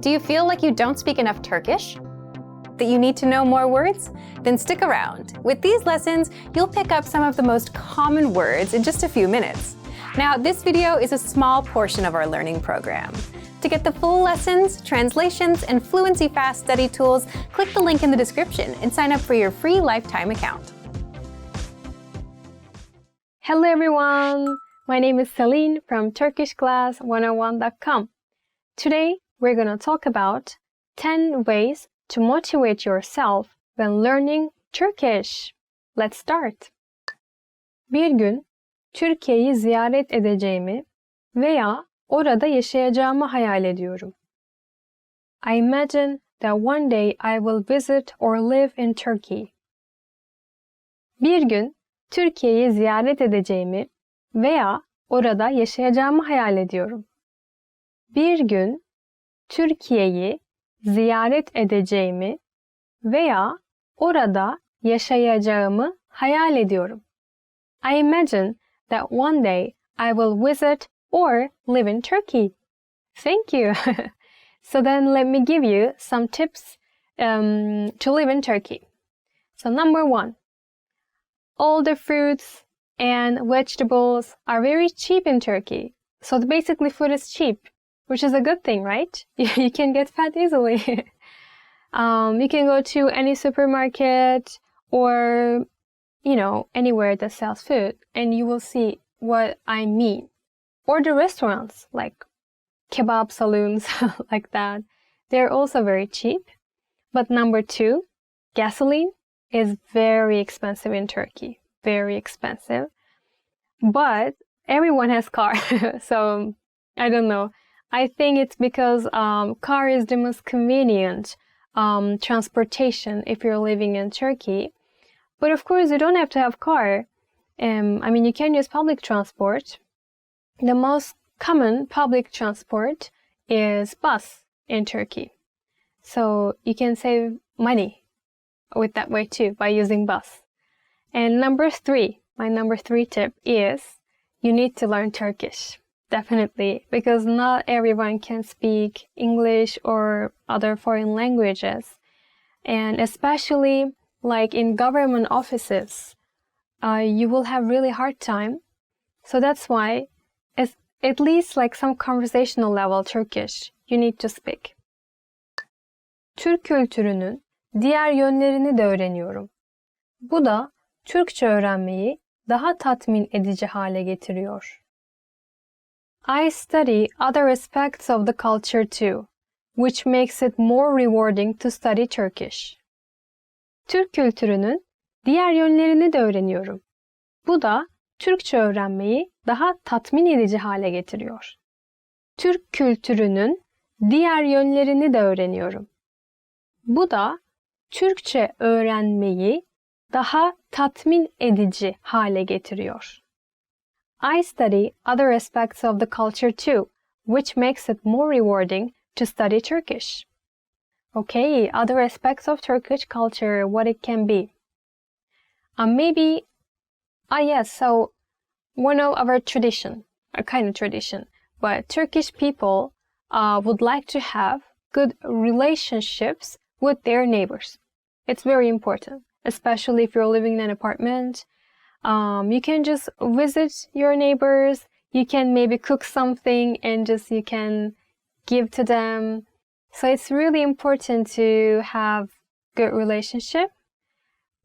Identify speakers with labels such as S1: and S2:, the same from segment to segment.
S1: Do you feel like you don't speak enough Turkish? That you need to know more words? Then stick around. With these lessons, you'll pick up some of the most common words in just a few minutes. Now, this video is a small portion of our learning program. To get the full lessons, translations, and Fluency Fast study tools, click the link in the description and sign up for your free lifetime account.
S2: Hello everyone! My name is Celine from TurkishClass101.com. Today, we're going to talk about 10 ways to motivate yourself when learning Turkish. Let's start. Bir gün Türkiye'yi ziyaret edeceğimi veya orada yaşayacağımı hayal ediyorum. I imagine that one day I will visit or live in Turkey. Bir gün Türkiye'yi ziyaret edeceğimi veya orada yaşayacağımı hayal ediyorum. Bir gün Türkiye'yi ziyaret edeceğimi veya orada yaşayacağımı hayal ediyorum. I imagine that one day I will visit or live in Turkey. Thank you. So then let me give you some tips to live in Turkey. So number 1. All the fruits and vegetables are very cheap in Turkey. So basically food is cheap, which is a good thing, right? You can get fat easily. You can go to any supermarket or, anywhere that sells food and you will see what I mean. Or the restaurants, like kebab saloons, like that. They're also very cheap. But number 2, gasoline is very expensive in Turkey. Very expensive. But everyone has car. So, I don't know. I think it's because car is the most convenient transportation if you're living in Turkey. But of course, you don't have to have car. You can use public transport. The most common public transport is bus in Turkey. So you can save money with that way too by using bus. And number 3, my number 3 tip is you need to learn Turkish. Definitely, because not everyone can speak English or other foreign languages. And especially like in government offices, you will have really hard time. So that's why it's at least like some conversational level Turkish you need to speak. Türk kültürünün diğer yönlerini de öğreniyorum. Bu da Türkçe öğrenmeyi daha tatmin edici hale getiriyor. I study other aspects of the culture too, which makes it more rewarding to study Turkish. Türk kültürünün diğer yönlerini de öğreniyorum. Bu da Türkçe öğrenmeyi daha tatmin edici hale getiriyor. Türk kültürünün diğer yönlerini de öğreniyorum. Bu da Türkçe öğrenmeyi daha tatmin edici hale getiriyor. I study other aspects of the culture too, which makes it more rewarding to study Turkish. Okay, other aspects of Turkish culture, what it can be. So one of our tradition, a kind of tradition, but Turkish people would like to have good relationships with their neighbors. It's very important, especially if you're living in an apartment. You can just visit your neighbors. You can maybe cook something and you can give to them. So it's really important to have good relationship.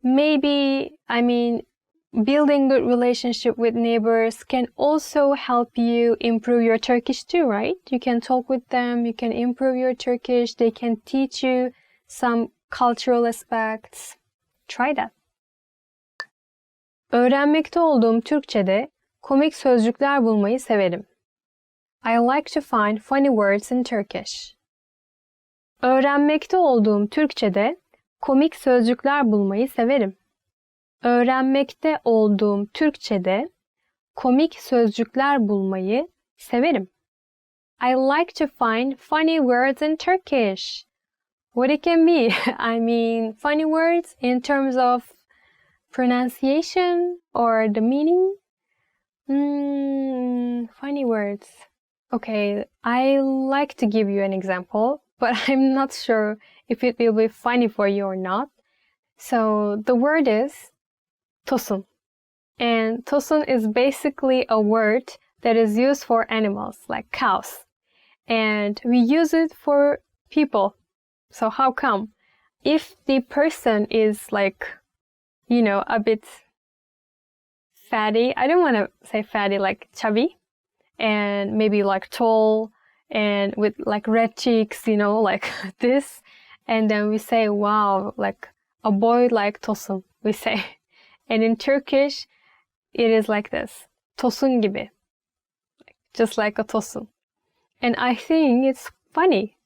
S2: Building good relationship with neighbors can also help you improve your Turkish too, right? You can talk with them, you can improve your Turkish, they can teach you some cultural aspects. Try that. Öğrenmekte olduğum Türkçe'de komik sözcükler bulmayı severim. I like to find funny words in Turkish. Öğrenmekte olduğum Türkçe'de komik sözcükler bulmayı severim. Öğrenmekte olduğum Türkçe'de komik sözcükler bulmayı severim. I like to find funny words in Turkish. What it can be? Funny words in terms of pronunciation or the meaning? Funny words. Okay, I like to give you an example, but I'm not sure if it will be funny for you or not. So the word is tosun. And tosun is basically a word that is used for animals, like cows. And we use it for people. So how come? If the person is like, a bit fatty, I don't want to say fatty, like chubby, and maybe like tall, and with like red cheeks, like this. And then we say, wow, like a boy like tosun, we say. And in Turkish, it is like this. Tosun gibi. Just like a tosun. And I think it's funny.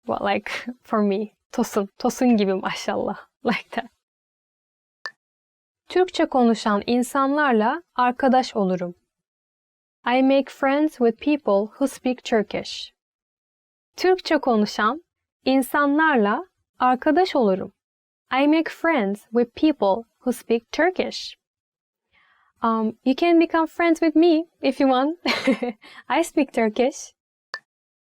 S2: Well, like for me, tosun gibi maşallah. Like that. Türkçe konuşan insanlarla arkadaş olurum. I make friends with people who speak Turkish. Türkçe konuşan insanlarla arkadaş olurum. I make friends with people who speak Turkish. You can become friends with me if you want. I speak Turkish.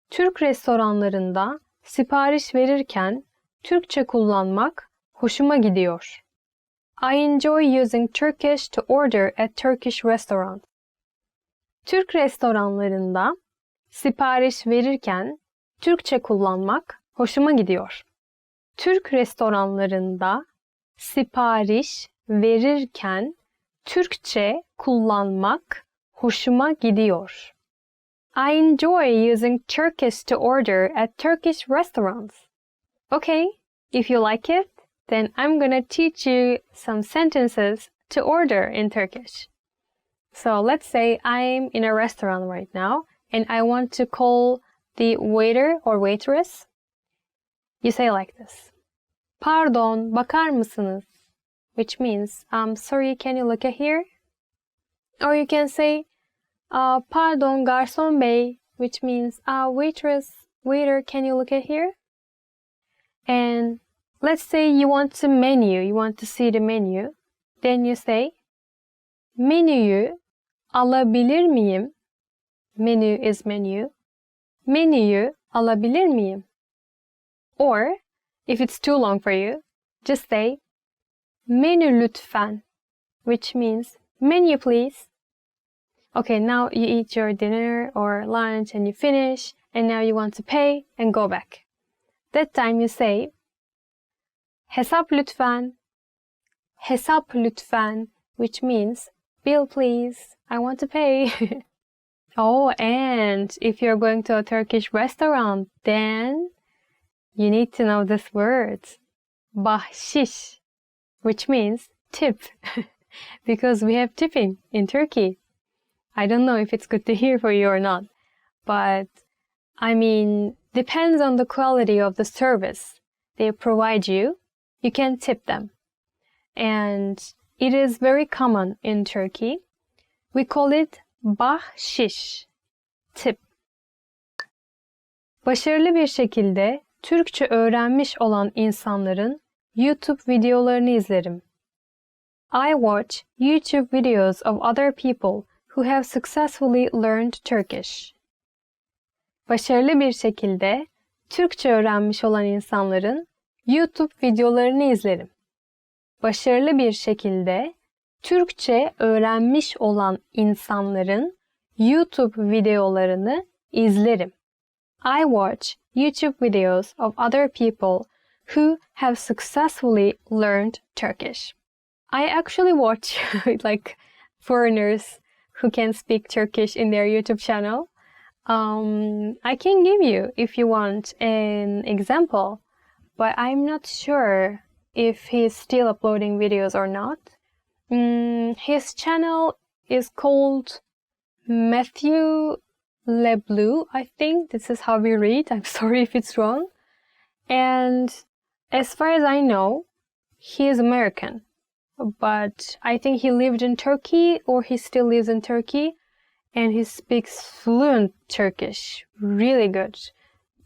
S2: Türk restoranlarında sipariş verirken Türkçe kullanmak hoşuma gidiyor. I enjoy using Turkish to order at Turkish restaurants. Türk restoranlarında sipariş verirken Türkçe kullanmak hoşuma gidiyor. Türk restoranlarında sipariş verirken Türkçe kullanmak hoşuma gidiyor. I enjoy using Turkish to order at Turkish restaurants. Okay, if you like it, then I'm gonna teach you some sentences to order in Turkish. So let's say I'm in a restaurant right now and I want to call the waiter or waitress. You say like this. Pardon, bakar mısınız? Which means, sorry, can you look at here? Or you can say, pardon, garçon bey, which means, waiter, can you look at here? And let's say you want to see the menu. Then you say, menüyü alabilir miyim? Menu is menu. Menüyü alabilir miyim? Or, if it's too long for you, just say, menü lütfen, which means, menu please. Okay, now you eat your dinner or lunch and you finish, and now you want to pay and go back. That time you say, hesap lütfen. Hesap lütfen, which means, bill please, I want to pay. Oh, and if you're going to a Turkish restaurant, then you need to know this word, bahşiş, which means tip, because we have tipping in Turkey. I don't know if it's good to hear for you or not, but I mean, depends on the quality of the service they provide you, you can tip them. And it is very common in Turkey. We call it bahşiş, tip. Başarılı bir şekilde Türkçe öğrenmiş olan insanların YouTube videolarını izlerim. I watch YouTube videos of other people who have successfully learned Turkish. Başarılı bir şekilde Türkçe öğrenmiş olan insanların YouTube videolarını izlerim. Başarılı bir şekilde Türkçe öğrenmiş olan insanların YouTube videolarını izlerim. I watch YouTube videos of other people who have successfully learned Turkish. I actually watch like foreigners who can speak Turkish in their YouTube channel. I can give you, if you want, an example, but I'm not sure if he's still uploading videos or not. His channel is called Matthew LeBlue, I think. This is how we read. I'm sorry if it's wrong. And as far as I know, he is American. But I think he lived in Turkey, or he still lives in Turkey. And he speaks fluent Turkish. Really good.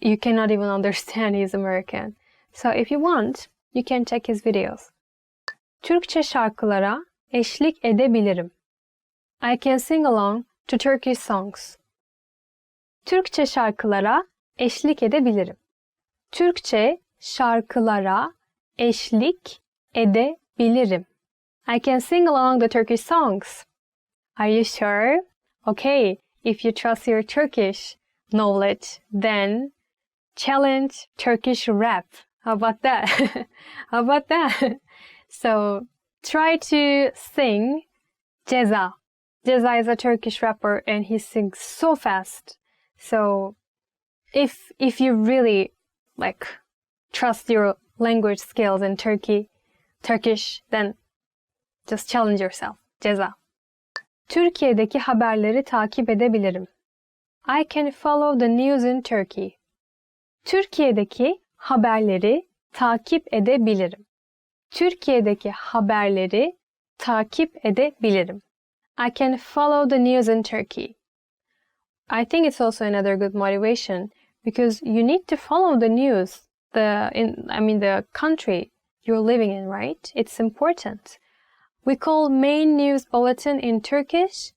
S2: You cannot even understand he's American. So if you want, you can check his videos. Türkçe şarkılara eşlik edebilirim. I can sing along to Turkish songs. Türkçe şarkılara eşlik edebilirim. Türkçe şarkılara eşlik edebilirim. I can sing along the Turkish songs. Are you sure? Okay, if you trust your Turkish knowledge, then challenge Turkish rap. How about that? How about that? So try to sing Ceza. Ceza is a Turkish rapper and he sings so fast. So if you really trust your language skills in Turkish, then just challenge yourself. Ceza. Türkiye'deki haberleri takip edebilirim. I can follow the news in Turkey. Türkiye'deki haberleri takip edebilirim. Türkiye'deki haberleri takip edebilirim. I can follow the news in Turkey. I think it's also another good motivation because you need to follow the news, the country you're living in, right? It's important. We call main news bulletin in Turkish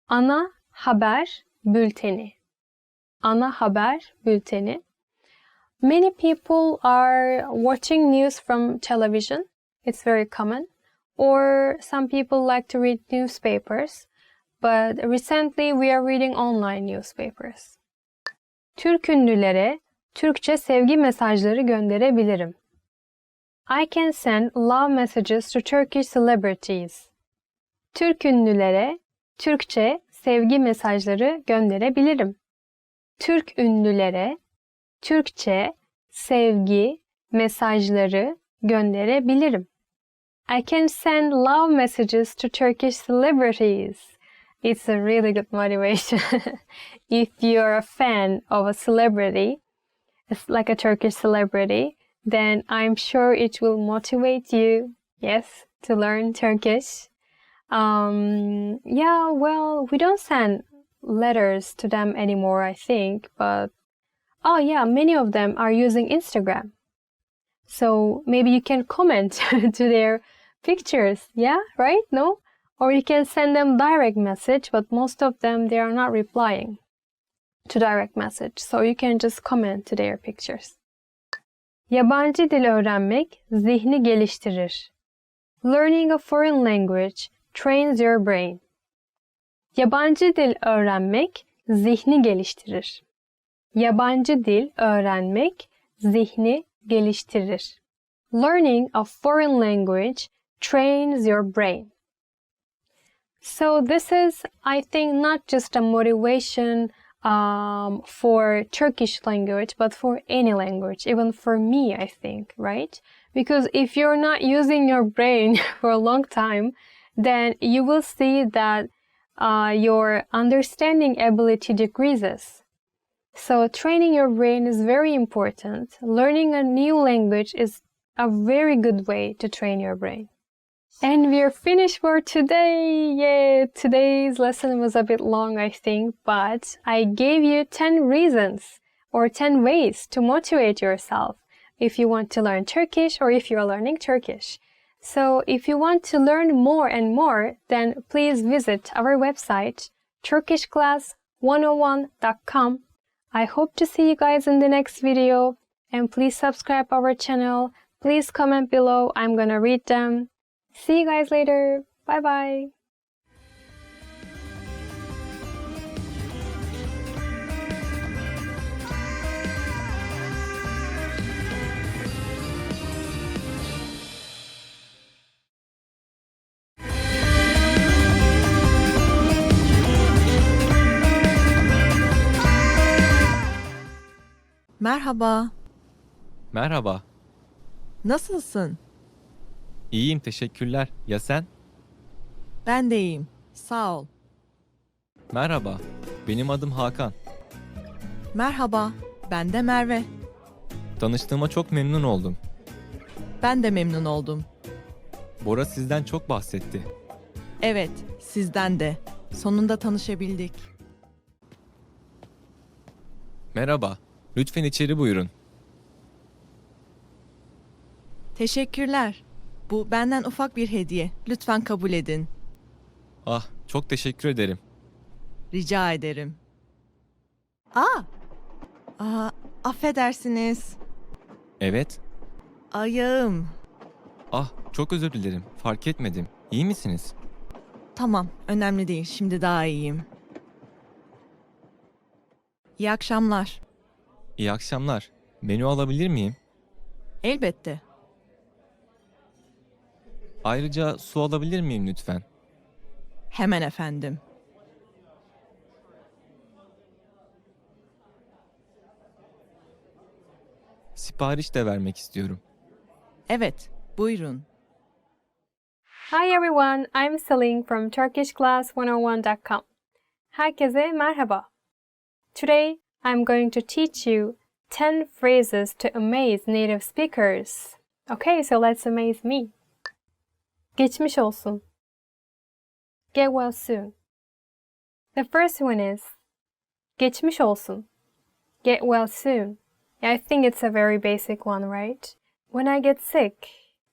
S2: ana haber bülteni. Ana haber bülteni. Many people are watching news from television. It's very common. Or some people like to read newspapers. But recently we are reading online newspapers. Türk ünlülere Türkçe sevgi mesajları gönderebilirim. I can send love messages to Turkish celebrities. Türk ünlülere Türkçe sevgi mesajları gönderebilirim. Türk ünlülere Türkçe sevgi mesajları gönderebilirim. I can send love messages to Turkish celebrities. It's a really good motivation. If you're a fan of a celebrity, it's like a Turkish celebrity, then I'm sure it will motivate you, yes, to learn Turkish. We don't send letters to them anymore, I think, but many of them are using Instagram. So maybe you can comment to their pictures, yeah, right? No? Or you can send them direct message, but most of them, they are not replying to direct message. So you can just comment to their pictures. Yabancı dil öğrenmek zihni geliştirir. Learning a foreign language trains your brain. Yabancı dil öğrenmek zihni geliştirir. Yabancı dil öğrenmek zihni geliştirir. Learning a foreign language trains your brain. So this is, I think, not just a motivation for Turkish language, but for any language, even for me, I think, right? Because if you're not using your brain for a long time, then you will see that your understanding ability decreases. So training your brain is very important. Learning a new language is a very good way to train your brain. And we're finished for today. Yay! Today's lesson was a bit long, I think, but I gave you 10 reasons or 10 ways to motivate yourself if you want to learn Turkish or if you're learning Turkish. So if you want to learn more and more, then please visit our website, turkishclass101.com. I hope to see you guys in the next video, and please subscribe our channel. Please comment below. I'm gonna read them. See you guys later. Bye bye.
S3: Merhaba,
S4: Merhaba,
S3: nasılsın?
S4: iyiyim teşekkürler. Ya sen?
S3: Ben de iyiyim, sağ ol.
S4: Merhaba, benim adım Hakan.
S3: Merhaba, ben de Merve.
S4: Tanıştığıma çok memnun oldum.
S3: Ben de memnun oldum.
S4: Bora sizden çok bahsetti.
S3: Evet, sizden de. Sonunda tanışabildik.
S4: Merhaba, lütfen içeri buyurun.
S3: Teşekkürler. Bu benden ufak bir hediye. Lütfen kabul edin.
S4: Ah, çok teşekkür ederim.
S3: Rica ederim. Affedersiniz.
S4: Evet.
S3: Ayağım.
S4: Ah, çok özür dilerim. Fark etmedim. İyi misiniz?
S3: Tamam, önemli değil. Şimdi daha iyiyim. İyi akşamlar.
S4: İyi akşamlar. Menü alabilir miyim?
S3: Elbette.
S4: Ayrıca su alabilir miyim lütfen?
S3: Hemen efendim.
S4: Sipariş de vermek istiyorum.
S3: Evet, buyurun.
S2: Hi everyone, I'm Celine from turkishclass101.com. Herkese merhaba. Today, I'm going to teach you 10 phrases to amaze native speakers. Okay, so let's amaze me. Geçmiş olsun. Get well soon. The first one is geçmiş olsun. Get well soon. Yeah, I think it's a very basic one, right? When I get sick,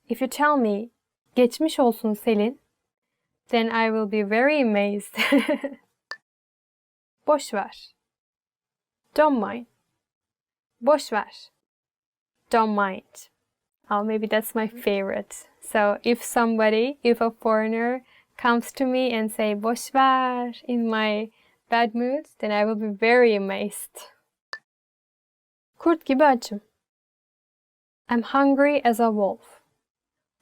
S2: if you tell me geçmiş olsun Selin, then I will be very amazed. Boş ver. Don't mind. Boş ver. Don't mind. Oh, maybe that's my favorite. So if a foreigner comes to me and say boş ver in my bad mood, then I will be very amazed. Kurt gibi açım. I'm hungry as a wolf.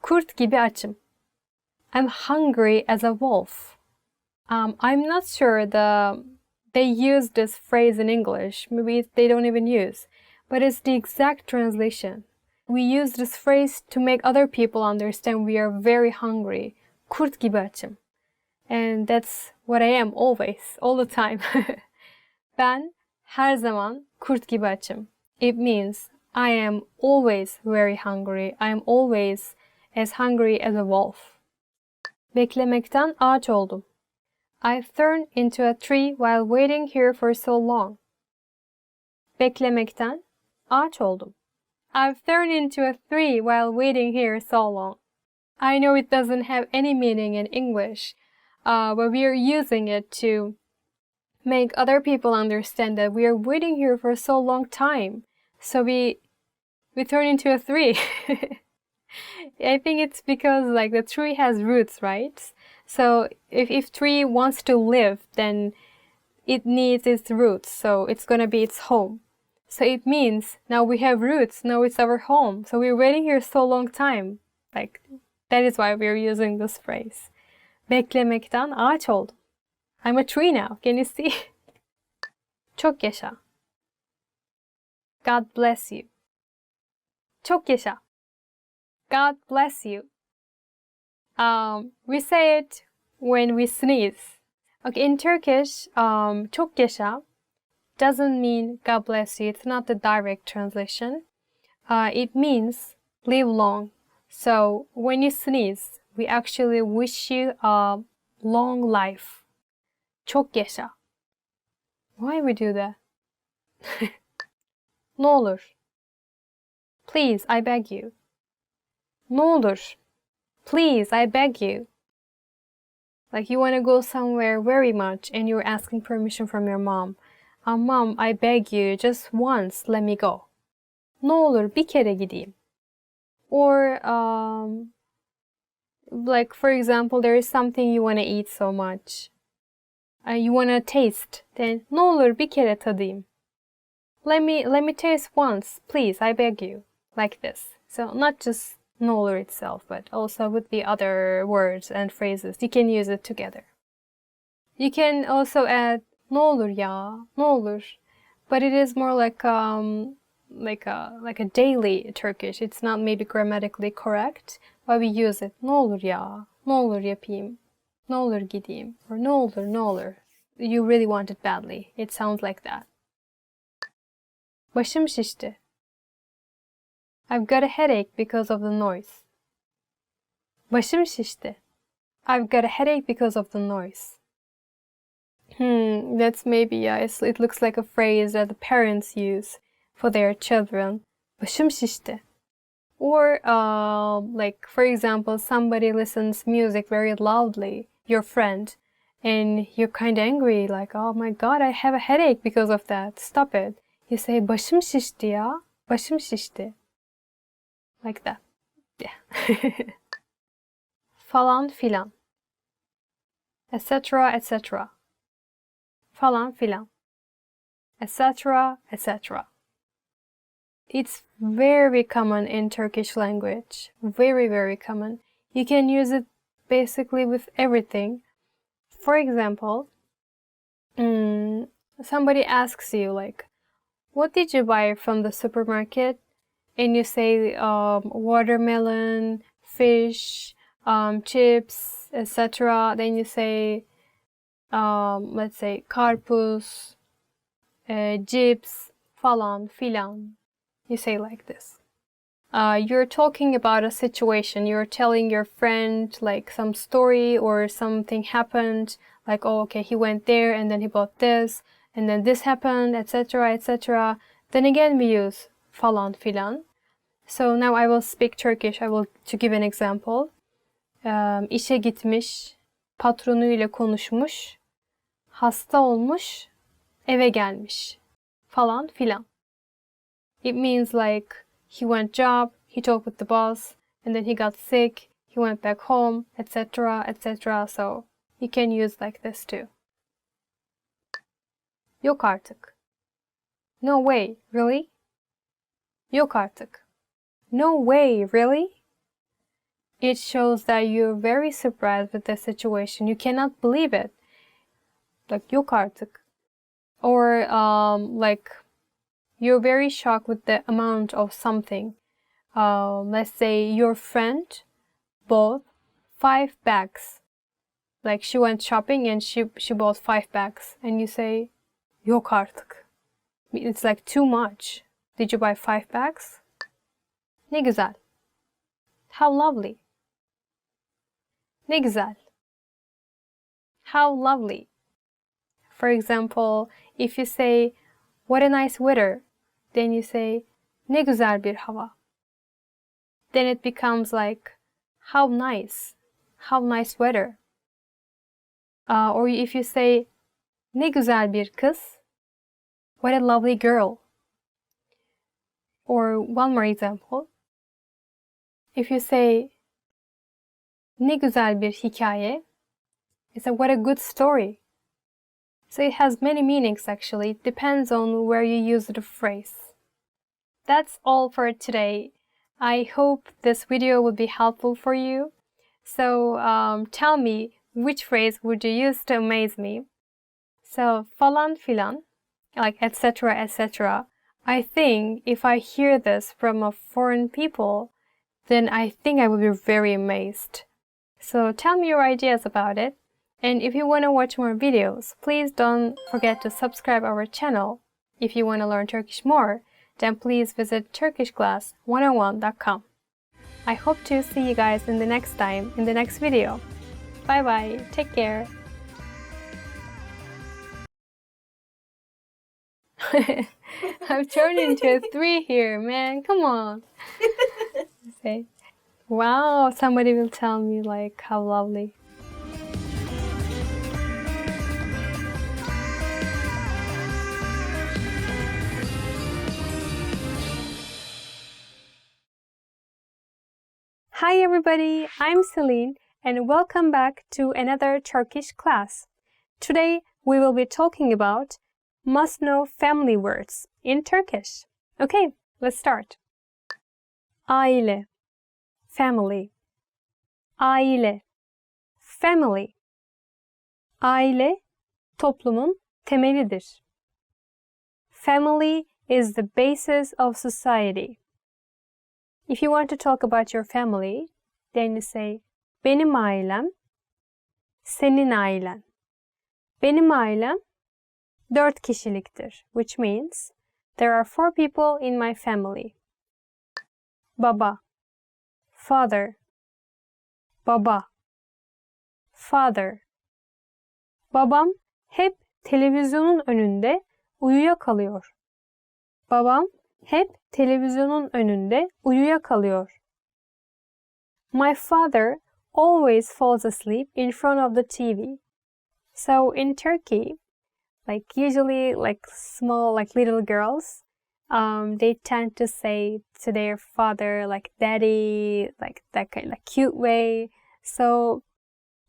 S2: Kurt gibi açım. I'm hungry as a wolf. I'm not sure they use this phrase in English. Maybe they don't even use, but it's the exact translation. We use this phrase to make other people understand we are very hungry. Kurt gibi açım. And that's what I am always, all the time. Ben her zaman kurt gibi açım. It means I am always very hungry. I am always as hungry as a wolf. Beklemekten ağaç oldum. I've turned into a tree while waiting here for so long. Beklemekten ağaç oldum. I've turned into a tree while waiting here so long. I know it doesn't have any meaning in English, but we are using it to make other people understand that we are waiting here for so long time. So we turn into a tree. I think it's because like the tree has roots, right? So if tree wants to live, then it needs its roots. So it's gonna be its home. So it means now we have roots. Now it's our home. So we're waiting here so long time. Like that is why we're using this phrase. Beklemekten ağaç oldum. I'm a tree now. Can you see? Çok yaşa. God bless you. Çok yaşa. God bless you. We say it when we sneeze. Okay, in Turkish, çok yaşa doesn't mean God bless you. It's not the direct translation. It means live long. So when you sneeze, we actually wish you a long life. Çok yaşa. Why we do that? Ne olur. Please, I beg you. Ne olur. Please, I beg you. Like you want to go somewhere very much and you're asking permission from your mom. Mom, I beg you, just once, let me go. Ne olur bir kere gideyim. Or, like for example, there is something you want to eat so much. You want to taste. Then, ne olur bir kere tadayım. Let me taste once, please, I beg you. Like this. So not just ne olur itself, but also with the other words and phrases. You can use it together. You can also add ne olur ya, ne olur. But it is more like a daily Turkish. It's not maybe grammatically correct, but we use it. Ne olur ya, ne olur yapayım, ne olur gideyim, or ne olur, ne olur. You really want it badly. It sounds like that. Başım şişti. I've got a headache because of the noise. Başım şişti. I've got a headache because of the noise. That's maybe, yeah, it looks like a phrase that the parents use for their children. Başım şişti. Or, like, for example, somebody listens music very loudly, your friend, and you're kind of angry, like, oh my god, I have a headache because of that. Stop it. You say, başım şişti ya, başım şişti. like that. Yeah. Falan filan. Etc. etc. Falan filan. Etc. etc. It's very common in Turkish language. Very, very common. You can use it basically with everything. For example, somebody asks you like, what did you buy from the supermarket? And you say watermelon, fish, chips, etc. Then you say, let's say karpuz, cips, falan filan. You say like this. You're talking about a situation. You're telling your friend like some story or something happened. Like, oh, okay, he went there and then he bought this and then this happened, etc., etc. Then again, we use falan filan. So now I will speak Turkish. To give an example. İşe gitmiş, patronuyla konuşmuş, hasta olmuş, eve gelmiş, falan filan. It means like he went job, he talked with the boss, and then he got sick, he went back home, etc., etc. So you can use like this too. Yok artık. No way, really? Yok artık. No way, really? It shows that you're very surprised with the situation. You cannot believe it. Like yok artık. Or like you're very shocked with the amount of something. Let's say your friend bought 5 bags. Like she went shopping and she bought 5 bags. And you say, yok artık. It's like too much. Did you buy 5 bags? Ne güzel. How lovely. Ne güzel. How lovely. For example, if you say, what a nice weather, then you say, ne güzel bir hava. Then it becomes like, how nice weather. Or if you say, ne güzel bir kız, what a lovely girl. Or one more example. If you say, ne güzel bir hikaye, it's a what a good story. So it has many meanings actually. It depends on where you use the phrase. That's all for today. I hope this video will be helpful for you. So tell me, which phrase would you use to amaze me? So falan filan, like etc. etc. I think if I hear this from a foreign people, then I think I will be very amazed. So tell me your ideas about it. And if you want to watch more videos, please don't forget to subscribe our channel. If you want to learn Turkish more, then please visit turkishclass101.com. I hope to see you guys in the next video. Bye bye, take care. I've turned into a 3 here, man, come on. Say, wow, somebody will tell me like how lovely. Hi everybody, I'm Celine and welcome back to another Turkish class. Today we will be talking about must-know family words in Turkish. Okay, let's start. Aile, family. Aile, family. Aile, toplumun temelidir. Family is the basis of society. If you want to talk about your family, then you say, benim ailem, senin ailen. Benim ailem 4 kişiliktir, which means there are 4 people in my family. Baba, father. Baba, father. Babam hep televizyonun önünde uyuyakalıyor. Babam hep televizyonun önünde uyuyakalıyor. My father always falls asleep in front of the TV. So in Turkey, like usually like small, like little girls, they tend to say to their father like daddy, like that kind of cute way. So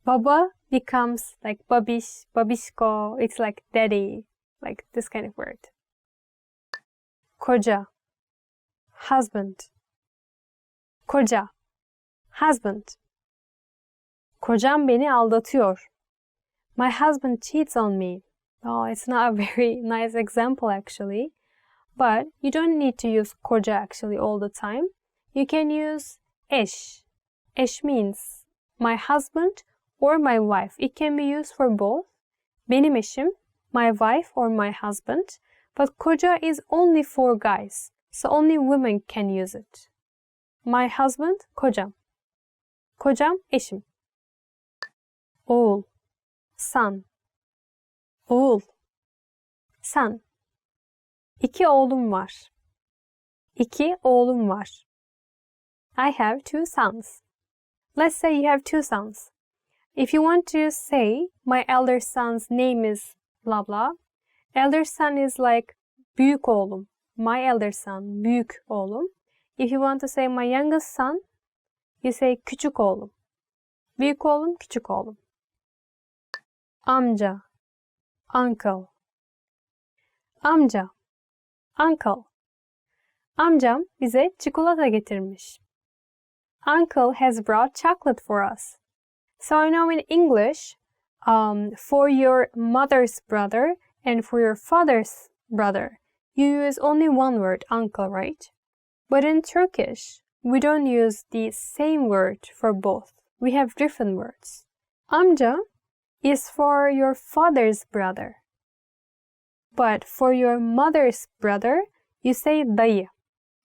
S2: baba becomes like babish, babishko. It's like daddy, like this kind of word. Koca, husband. Koca, husband. Kocam beni aldatıyor. My husband cheats on me. Oh, it's not a very nice example actually. But you don't need to use koca actually all the time. You can use eş. Eş means my husband or my wife. It can be used for both. Benim eşim, my wife or my husband. But koca is only for guys. So only women can use it. My husband, kocam. Kocam, eşim. Oğul, son. Oğul, son. İki oğlum var. İki oğlum var. I have two sons. Let's say you have two sons. If you want to say, my elder son's name is blah blah. Elder son is like büyük oğlum. My elder son, büyük oğlum. If you want to say my youngest son, you say küçük oğlum. Büyük oğlum, küçük oğlum. Amca, uncle. Amca, uncle. Amcam bize çikolata getirmiş. Uncle has brought chocolate for us. So I know in English, for your mother's brother and for your father's brother, you use only one word, uncle, right? But in Turkish, we don't use the same word for both. We have different words. Amca is for your father's brother. But for your mother's brother, you say dayı.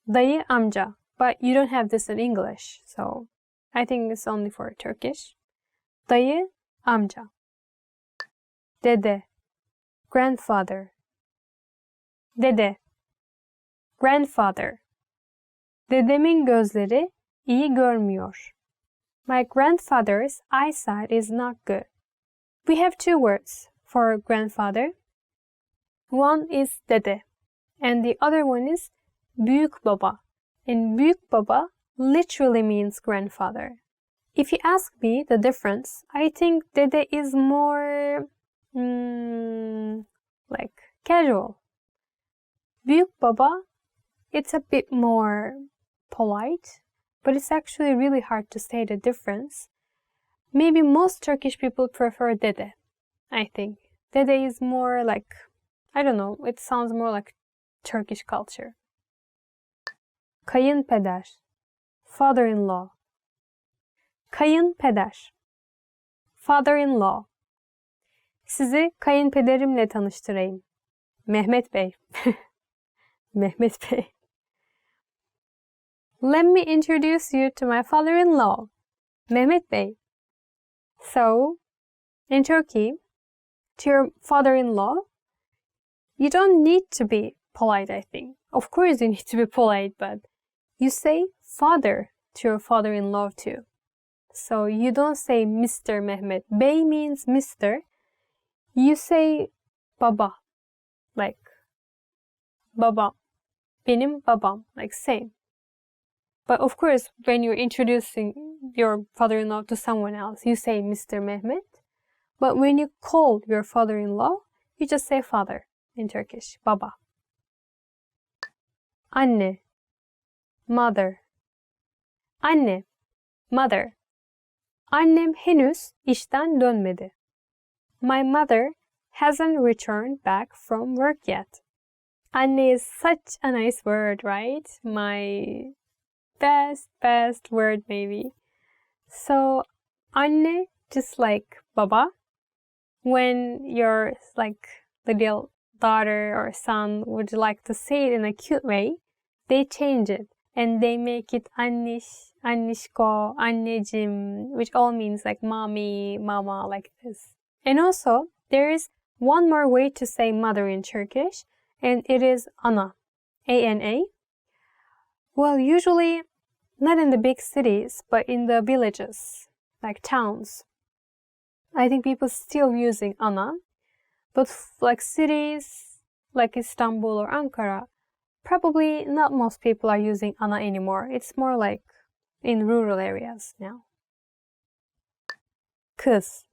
S2: Dayı amca. But you don't have this in English, so I think it's only for Turkish. Dayı amca. Dede. Grandfather. Dede. Grandfather. Dedemin gözleri iyi görmüyor. My grandfather's eyesight is not good. We have two words for grandfather. One is dede and the other one is büyük baba. And büyük baba literally means grandfather. If you ask me the difference, I think dede is more like casual. Büyük baba, it's a bit more polite, but it's actually really hard to say the difference. Maybe most Turkish people prefer dede, I think. Dede is more like, I don't know, it sounds more like Turkish culture. Kayınpeder, father-in-law. Kayınpeder, father-in-law. Sizi kayınpederimle tanıştırayım. Mehmet Bey. Mehmet Bey. Let me introduce you to my father-in-law, Mehmet Bey. So, in Turkey, to your father-in-law, you don't need to be polite, I think. Of course you need to be polite, but you say father to your father-in-law too. So you don't say Mr. Mehmet. Bey means Mr. You say baba, like baba. Benim babam, like same. But of course, when you're introducing your father-in-law to someone else, you say Mr. Mehmet. But when you call your father-in-law, you just say father in Turkish, baba. Anne, mother. Anne, mother. Annem henüz işten dönmedi. My mother hasn't returned back from work yet. Anne is such a nice word, right? My best word maybe. So, anne, just like baba. When your like little daughter or son would like to say it in a cute way, they change it and they make it anniş, annişko, anneciğim, which all means like mommy, mama, like this. And also, there is one more way to say mother in Turkish, and it is ana, A-N-A. Well, usually not in the big cities, but in the villages, like towns. I think people still using ana, but like cities like Istanbul or Ankara, probably not most people are using ana anymore. It's more like in rural areas now. Kız,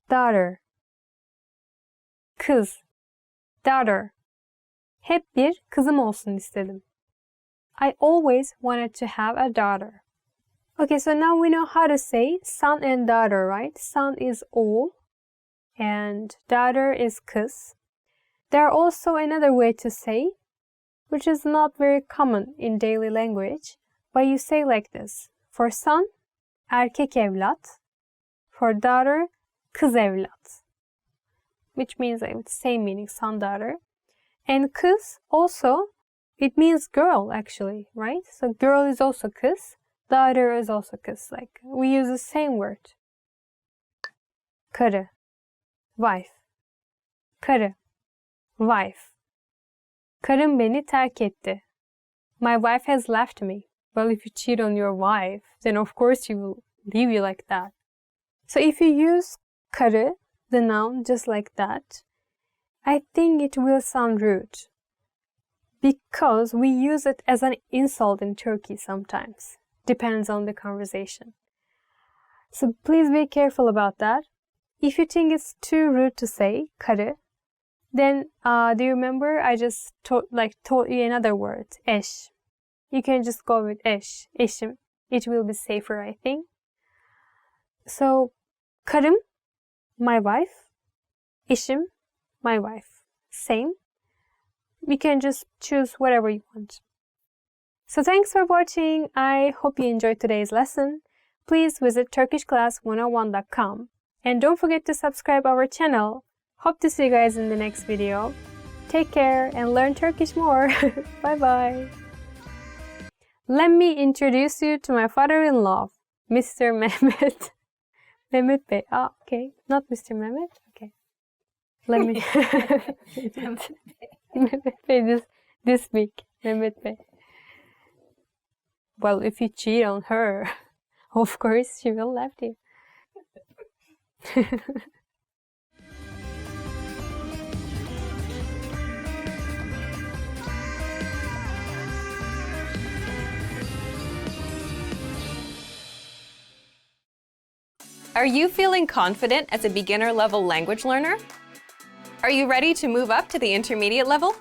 S2: daughter, kız, daughter. Hep bir kızım olsun istedim. I always wanted to have a daughter. Okay, so now we know how to say son and daughter, right? Son is oğul and daughter is kız. There are also another way to say, which is not very common in daily language, but you say like this. For son, erkek evlat. For daughter, kız evlat. Which means like same meaning, son, daughter. And kız also, it means girl actually, right? So girl is also kız. Daughter is also kız. Like we use the same word. Karı, wife. Karı, wife. Karım beni terk etti. My wife has left me. Well, if you cheat on your wife, then of course she will leave you like that. So if you use karı, the noun, just like that, I think it will sound rude because we use it as an insult in Turkey sometimes. Depends on the conversation. So please be careful about that. If you think it's too rude to say karı, then do you remember I just taught you another word, eş. You can just go with eş, eşim. It will be safer, I think. So karım, my wife. Eşim, my wife. Same. We can just choose whatever you want. So thanks for watching. I hope you enjoyed today's lesson. Please visit turkishclass101.com and don't forget to subscribe our channel. Hope to see you guys in the next video. Take care and learn Turkish more. Bye bye. Let me introduce you to my father-in-law, Mr. Mehmet. Mehmet Bey. Ah, okay. Not Mr. Mehmet. Okay. Let me. Mehmet Bey this week. Mehmet Bey. Well, if you cheat on her, of course she will left you.
S1: Are you feeling confident as a beginner level language learner? Are you ready to move up to the intermediate level?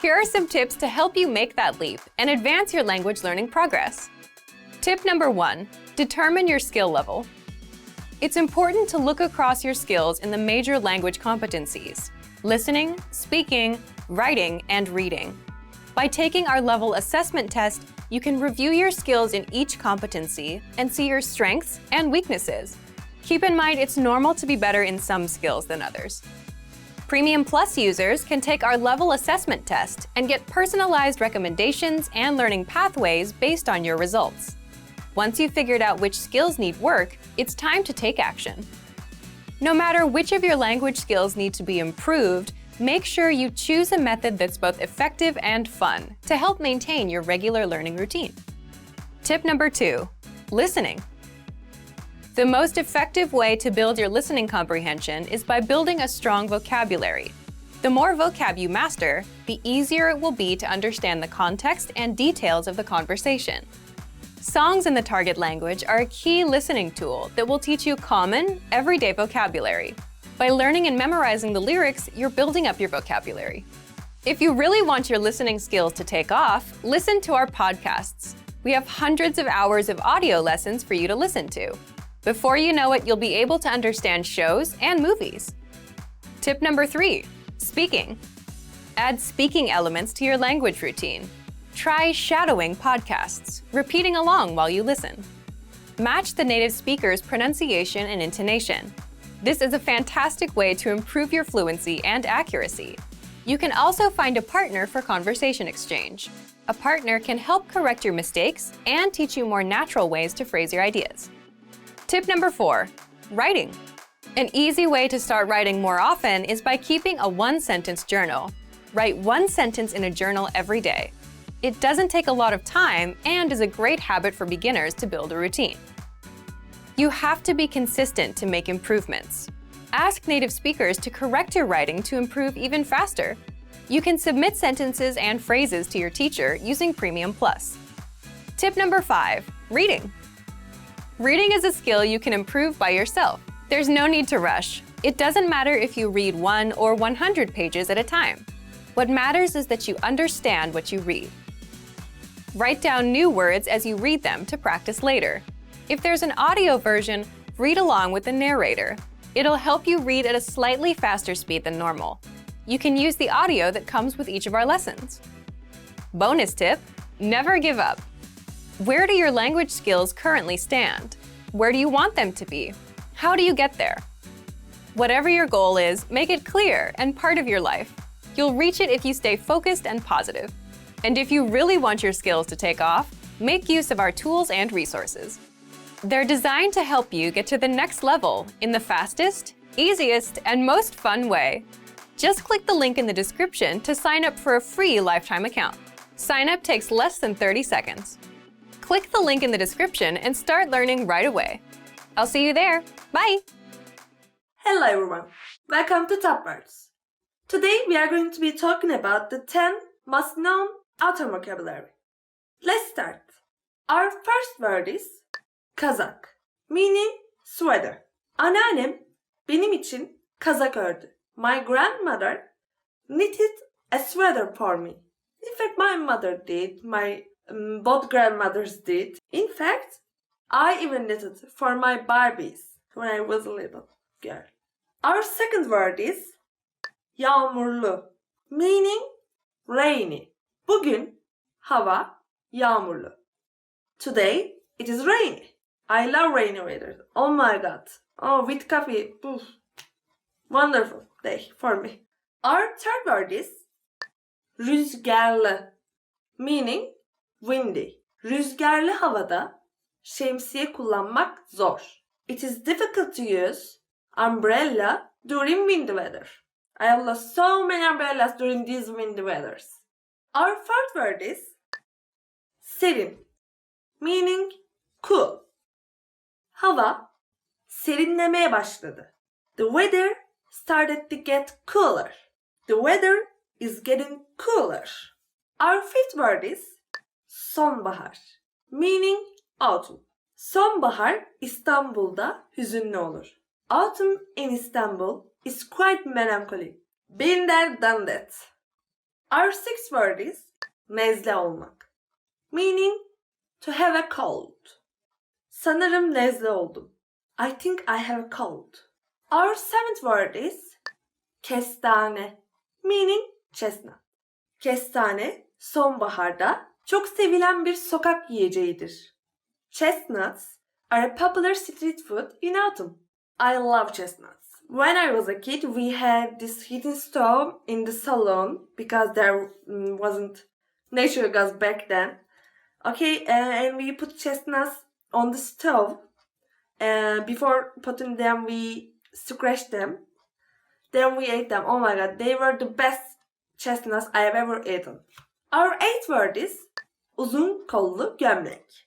S1: Here are some tips to help you make that leap and advance your language learning progress. Tip number 1, determine your skill level. It's important to look across your skills in the major language competencies: listening, speaking, writing, and reading. By taking our level assessment test, you can review your skills in each competency and see your strengths and weaknesses. Keep in mind it's normal to be better in some skills than others. Premium Plus users can take our level assessment test and get personalized recommendations and learning pathways based on your results. Once you've figured out which skills need work, it's time to take action. No matter which of your language skills need to be improved, make sure you choose a method that's both effective and fun to help maintain your regular learning routine. Tip number 2, listening. The most effective way to build your listening comprehension is by building a strong vocabulary. The more vocab you master, the easier it will be to understand the context and details of the conversation. Songs in the target language are a key listening tool that will teach you common, everyday vocabulary. By learning and memorizing the lyrics, you're building up your vocabulary. If you really want your listening skills to take off, listen to our podcasts. We have hundreds of hours of audio lessons for you to listen to. Before you know it, you'll be able to understand shows and movies. Tip number 3, speaking. Add speaking elements to your language routine. Try shadowing podcasts, repeating along while you listen. Match the native speaker's pronunciation and intonation. This is a fantastic way to improve your fluency and accuracy. You can also find a partner for conversation exchange. A partner can help correct your mistakes and teach you more natural ways to phrase your ideas. Tip number 4, writing. An easy way to start writing more often is by keeping a one-sentence journal. Write one sentence in a journal every day. It doesn't take a lot of time and is a great habit for beginners to build a routine. You have to be consistent to make improvements. Ask native speakers to correct your writing to improve even faster. You can submit sentences and phrases to your teacher using Premium Plus. Tip number 5, reading. Reading is a skill you can improve by yourself. There's no need to rush. It doesn't matter if you read 1 or 100 pages at a time. What matters is that you understand what you read. Write down new words as you read them to practice later. If there's an audio version, read along with the narrator. It'll help you read at a slightly faster speed than normal. You can use the audio that comes with each of our lessons. Bonus tip, never give up. Where do your language skills currently stand? Where do you want them to be? How do you get there? Whatever your goal is, make it clear and part of your life. You'll reach it if you stay focused and positive. And if you really want your skills to take off, make use of our tools and resources. They're designed to help you get to the next level in the fastest, easiest, and most fun way. Just click the link in the description to sign up for a free lifetime account. Sign up takes less than 30 seconds. Click the link in the description and start learning right away. I'll see you there. Bye!
S5: Hello everyone, welcome to Top Words. Today we are going to be talking about the 10 must-known autumn vocabulary. Let's start. Our first word is kazak, meaning sweater. Anneannem benim için kazak ördü. My grandmother knitted a sweater for me. In fact, my mother did, both grandmothers did. In fact, I even knitted for my Barbies when I was a little girl. Our second word is yağmurlu, meaning rainy. Bugün hava yağmurlu. Today it is rainy. I love rainy weather. Oh my god. Oh, with coffee. Oof. Wonderful day for me. Our third word is rüzgarlı, meaning windy. Rüzgarlı havada şemsiye kullanmak zor. It is difficult to use umbrella during windy weather. I have lost so many umbrellas during these windy weathers. Our fourth word is serin, meaning cool. Hava serinlemeye başladı. The weather started to get cooler. The weather is getting cooler. Our fifth word is sonbahar, meaning autumn. Sonbahar İstanbul'da hüzünlü olur. Autumn in Istanbul is quite melancholy. Been there, done that. Our sixth word is nezle olmak, meaning to have a cold. Sanırım nezle oldum. I think I have a cold. Our seventh word is kestane, meaning chestnut. Kestane sonbaharda çok sevilen bir sokak yiyeceğidir. Chestnuts are a popular street food in autumn. I love chestnuts. When I was a kid, we had this heating stove in the salon because there wasn't natural gas back then. Okay, and we put chestnuts on the stove. Before putting them, we scratched them. Then we ate them. Oh my god, they were the best chestnuts I have ever eaten. Our eighth word is uzun kollu gömlek,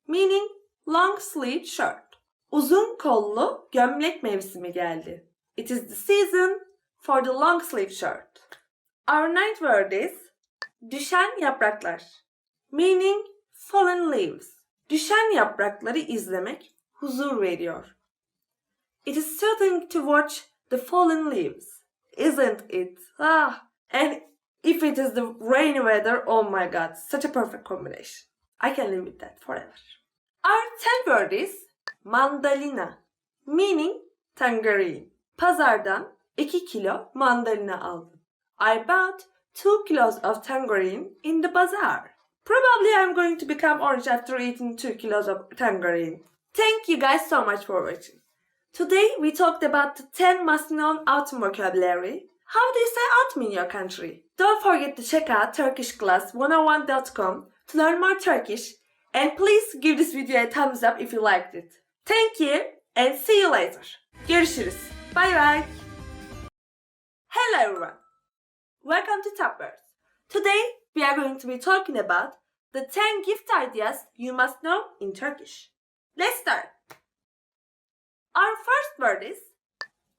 S5: meaning long sleeve shirt. Uzun kollu gömlek mevsimi geldi. It is the season for the long sleeve shirt. Our ninth word is düşen yapraklar, meaning fallen leaves. Düşen yaprakları izlemek huzur veriyor. It is soothing to watch the fallen leaves, isn't it? And if it is the rainy weather, oh my god, such a perfect combination. I can live with that forever. Our 10th word is mandalina, meaning tangerine. Pazardan 2 kilo mandalina aldım. I bought 2 kilos of tangerine in the bazaar. Probably I'm going to become orange after eating 2 kilos of tangerine. Thank you guys so much for watching. Today we talked about the 10 must-known autumn vocabulary. How do you say autumn in your country? Don't forget to check out turkishclass101.com to learn more Turkish, and please give this video a thumbs up if you liked it. Thank you and see you later. Görüşürüz. Bye bye. Hello everyone. Welcome to Top Words. Today we are going to be talking about the 10 gift ideas you must know in Turkish. Let's start. Our first word is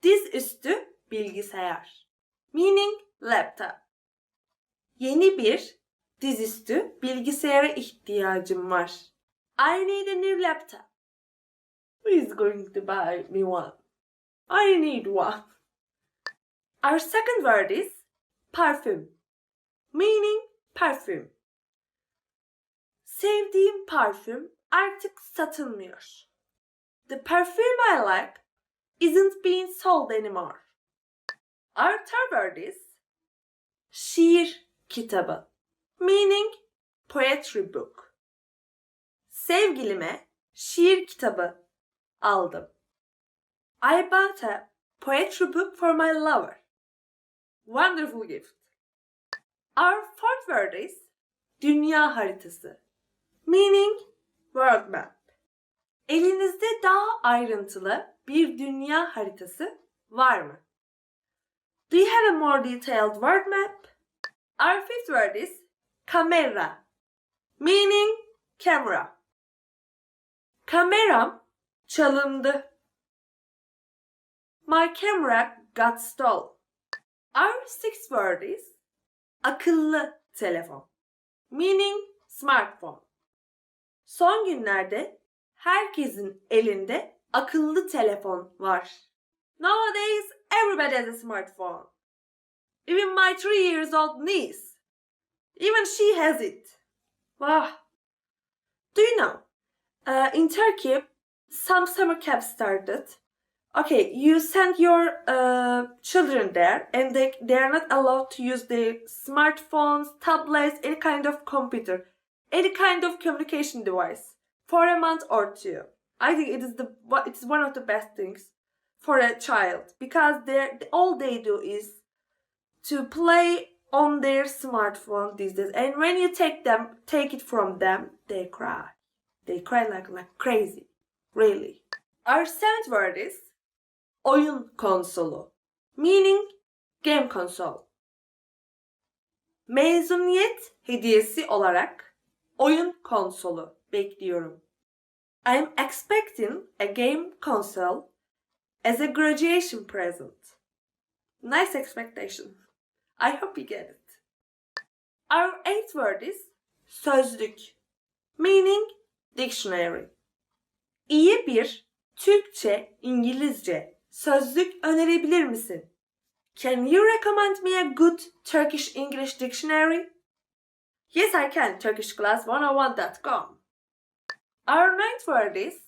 S5: dizüstü bilgisayar, meaning laptop. Yeni bir dizüstü bilgisayara ihtiyacım var. I need a new laptop. Who is going to buy me one? I need one. Our second word is parfüm. Meaning perfume. Sevdiğim parfüm artık satılmıyor. The perfume I like isn't being sold anymore. Our third word is şiir kitabı. Meaning poetry book. Sevgilime şiir kitabı aldım. I bought a poetry book for my lover. Wonderful gift. Our fourth word is dünya haritası. Meaning world map. Elinizde daha ayrıntılı bir dünya haritası var mı? Do you have a more detailed world map? Our fifth word is kamera. Meaning camera. Kameram çalındı. My camera got stolen. Our sixth word is akıllı telefon. Meaning smartphone. Son günlerde herkesin elinde akıllı telefon var. Nowadays everybody has a smartphone. Even my 3-year-old niece. Even she has it. Wow. Do you know? In Turkey, some summer camps started. Okay, you send your children there and they are not allowed to use their smartphones, tablets, any kind of computer, any kind of communication device for a month or two. I think it's one of the best things for a child because all they do is to play on their smartphone these days. And when you take it from them, they cry. They cry like crazy. Really. Our seventh word is oyun konsolu. Meaning game console. Mezuniyet hediyesi olarak oyun konsolu bekliyorum. I am expecting a game console as a graduation present. Nice expectation. I hope you get it. Our eighth word is sözlük. Meaning dictionary. İyi bir Türkçe, İngilizce sözlük önerebilir misin? Can you recommend me a good Turkish English dictionary? Yes, I can. turkishclass101.com. Our ninth word is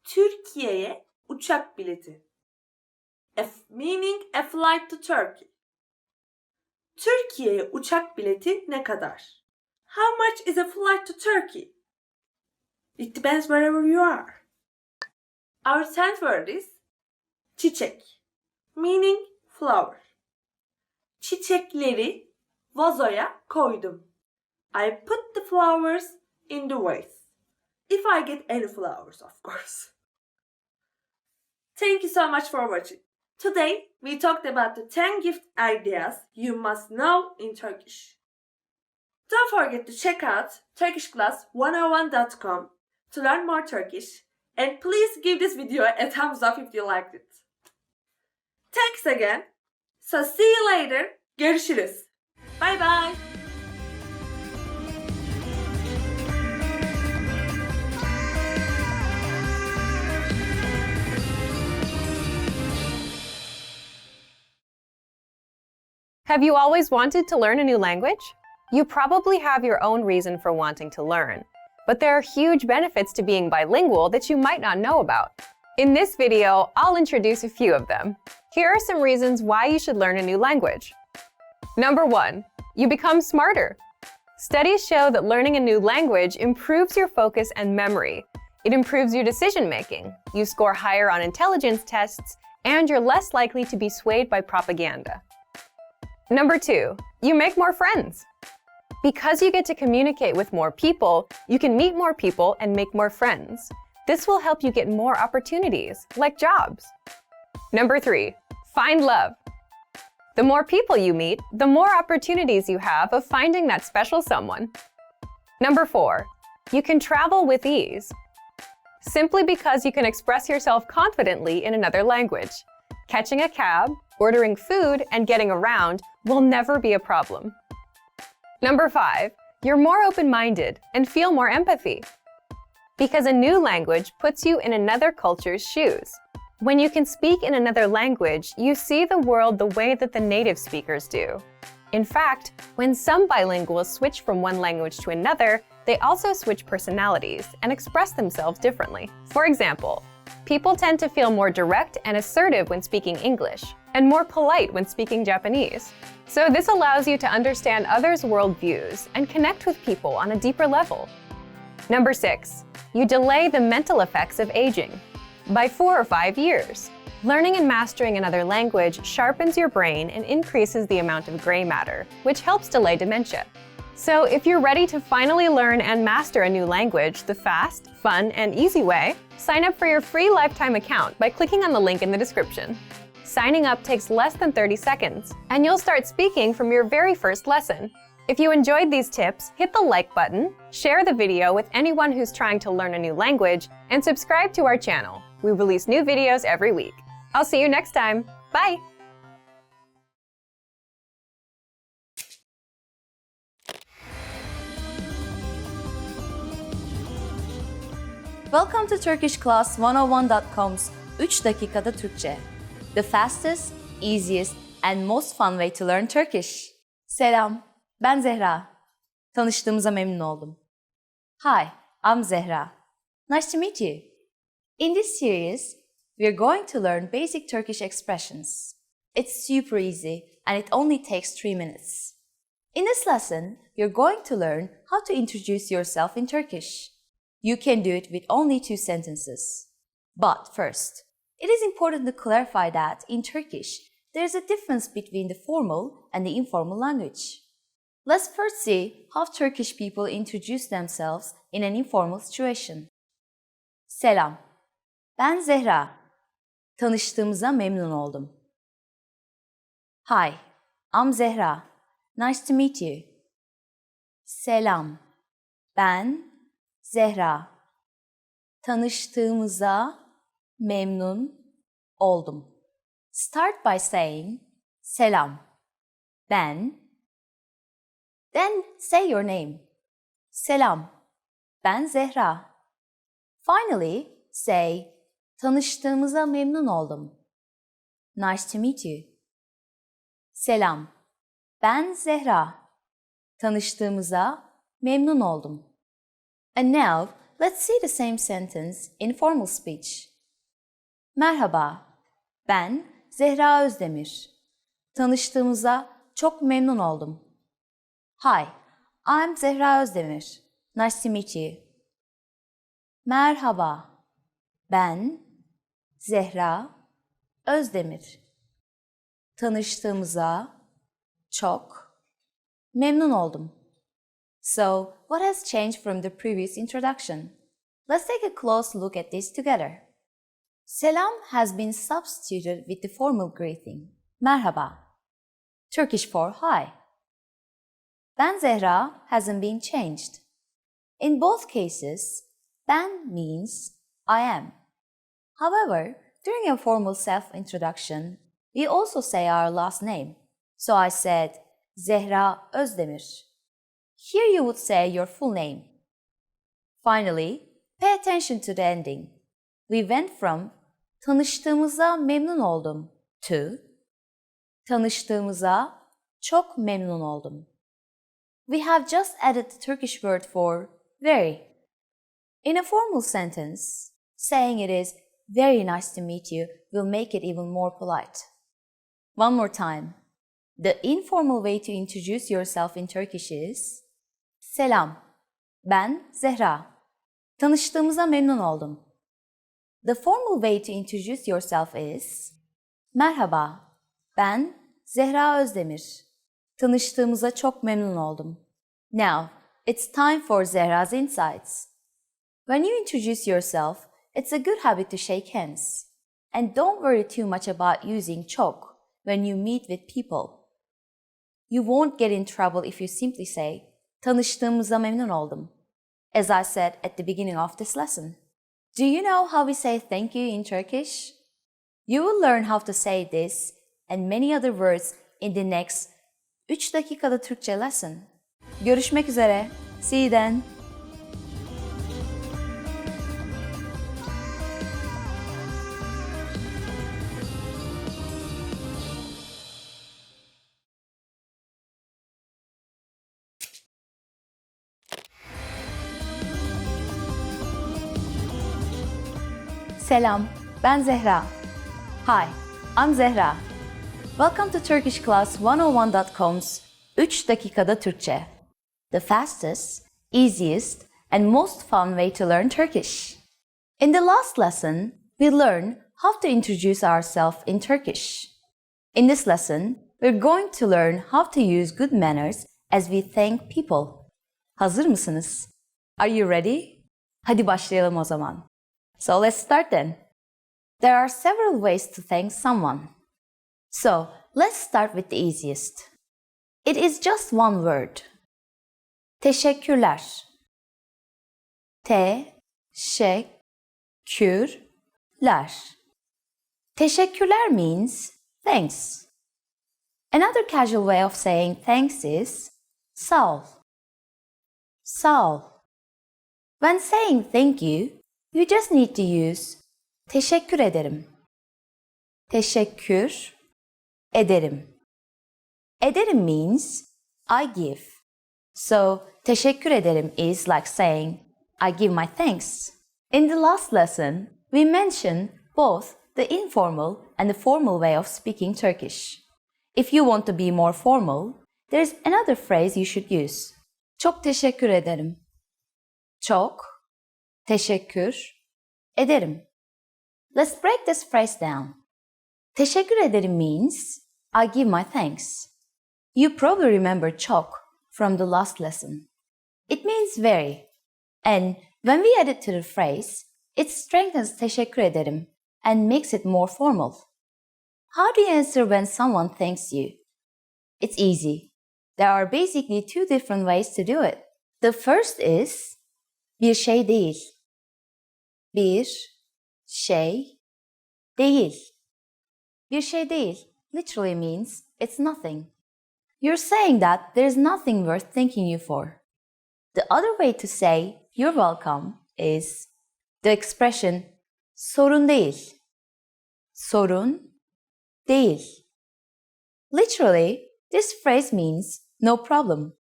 S5: Türkiye'ye uçak bileti. Meaning a flight to Turkey. Türkiye'ye uçak bileti ne kadar? How much is a flight to Turkey? It depends wherever you are. Our tenth word is çiçek. Meaning flower. Çiçekleri vazoya koydum. I put the flowers in the vase. If I get any flowers, of course. Thank you so much for watching. Today, we talked about the 10 gift ideas you must know in Turkish. Don't forget to check out turkishclass101.com to learn more Turkish, and please give this video a thumbs up if you liked it. Thanks again. So see you later. Görüşürüz. Bye bye.
S1: Have you always wanted to learn a new language? You probably have your own reason for wanting to learn, but there are huge benefits to being bilingual that you might not know about. In this video, I'll introduce a few of them. Here are some reasons why you should learn a new language. Number 1, you become smarter. Studies show that learning a new language improves your focus and memory. It improves your decision-making. You score higher on intelligence tests, and you're less likely to be swayed by propaganda. Number 2, you make more friends. Because you get to communicate with more people, you can meet more people and make more friends. This will help you get more opportunities, like jobs. Number 3, find love. The more people you meet, the more opportunities you have of finding that special someone. Number 4, you can travel with ease. Simply because you can express yourself confidently in another language. Catching a cab, ordering food, and getting around will never be a problem. Number 5. You're more open-minded and feel more empathy. Because a new language puts you in another culture's shoes. When you can speak in another language, you see the world the way that the native speakers do. In fact, when some bilinguals switch from one language to another, they also switch personalities and express themselves differently. For example, people tend to feel more direct and assertive when speaking English, and more polite when speaking Japanese. So this allows you to understand others' worldviews and connect with people on a deeper level. Number 6. You delay the mental effects of aging by 4 or 5 years. Learning and mastering another language sharpens your brain and increases the amount of gray matter, which helps delay dementia. So if you're ready to finally learn and master a new language the fast, fun, and easy way, sign up for your free lifetime account by clicking on the link in the description. Signing up takes less than 30 seconds, and you'll start speaking from your very first lesson. If you enjoyed these tips, hit the like button, share the video with anyone who's trying to learn a new language, and subscribe to our channel. We release new videos every week. I'll see you next time. Bye!
S6: Welcome to TurkishClass101.com's 3 dakikada Türkçe. The fastest, easiest, and most fun way to learn Turkish. Selam, ben Zehra. Tanıştığımıza memnun oldum. Hi, I'm Zehra. Nice to meet you. In this series, we're going to learn basic Turkish expressions. It's super easy and it only takes 3 minutes. In this lesson, you're going to learn how to introduce yourself in Turkish. You can do it with only 2 sentences. But first, it is important to clarify that in Turkish, there's a difference between the formal and the informal language. Let's first see how Turkish people introduce themselves in an informal situation. Selam, ben Zehra. Tanıştığımıza memnun oldum. Hi, I'm Zehra. Nice to meet you. Selam, ben Zehra. Tanıştığımıza memnun oldum. Start by saying selam, ben. Then say your name. Selam, ben Zehra. Finally, say tanıştığımıza memnun oldum. Nice to meet you. Selam, ben Zehra. Tanıştığımıza memnun oldum. And now, let's see the same sentence in formal speech. Merhaba, ben Zehra Özdemir. Tanıştığımıza çok memnun oldum. Hi, I'm Zehra Özdemir. Nice to meet you. Merhaba, ben Zehra Özdemir. Tanıştığımıza çok memnun oldum. So, what has changed from the previous introduction? Let's take a close look at this together. Selam has been substituted with the formal greeting, merhaba, Turkish for hi. Ben Zehra hasn't been changed. In both cases, ben means I am. However, during a formal self-introduction, we also say our last name. So I said Zehra Özdemir. Here you would say your full name. Finally, pay attention to the ending. We went from tanıştığımıza memnun oldum to tanıştığımıza çok memnun oldum. We have just added the Turkish word for very. In a formal sentence, saying it is very nice to meet you will make it even more polite. One more time. The informal way to introduce yourself in Turkish is selam, ben Zehra. Tanıştığımıza memnun oldum. The formal way to introduce yourself is merhaba, ben Zehra Özdemir. Tanıştığımıza çok memnun oldum. Now, it's time for Zehra's insights. When you introduce yourself, it's a good habit to shake hands. And don't worry too much about using çok when you meet with people. You won't get in trouble if you simply say, tanıştığımıza memnun oldum, as I said at the beginning of this lesson. Do you know how we say thank you in Turkish? You will learn how to say this and many other words in the next 3 dakikada Türkçe lesson. Görüşmek üzere. See you then. Selam, ben Zehra. Hi, I'm Zehra. Welcome to turkishclass101.com's 3 dakikada Türkçe. The fastest, easiest, and most fun way to learn Turkish. In the last lesson, we learned how to introduce ourselves in Turkish. In this lesson, we're going to learn how to use good manners as we thank people. Hazır mısınız? Are you ready? Hadi başlayalım o zaman. So let's start then. There are several ways to thank someone. So let's start with the easiest. It is just one word. Teşekkürler. Teşekkürler. Teşekkürler means thanks. Another casual way of saying thanks is sağ ol. Sağ ol. When saying thank you, you just need to use teşekkür ederim. Teşekkür ederim. Ederim means I give. So teşekkür ederim is like saying I give my thanks. In the last lesson, we mentioned both the informal and the formal way of speaking Turkish. If you want to be more formal, there's another phrase you should use. Çok teşekkür ederim. Çok teşekkür ederim. Let's break this phrase down. Teşekkür ederim means I give my thanks. You probably remember çok from the last lesson. It means very. And when we add it to the phrase, it strengthens teşekkür ederim and makes it more formal. How do you answer when someone thanks you? It's easy. There are basically two different ways to do it. The first is bir şey değil. Bir şey değil. Bir şey değil literally means it's nothing. You're saying that there's nothing worth thanking you for. The other way to say you're welcome is the expression sorun değil. Sorun değil. Literally, this phrase means no problem.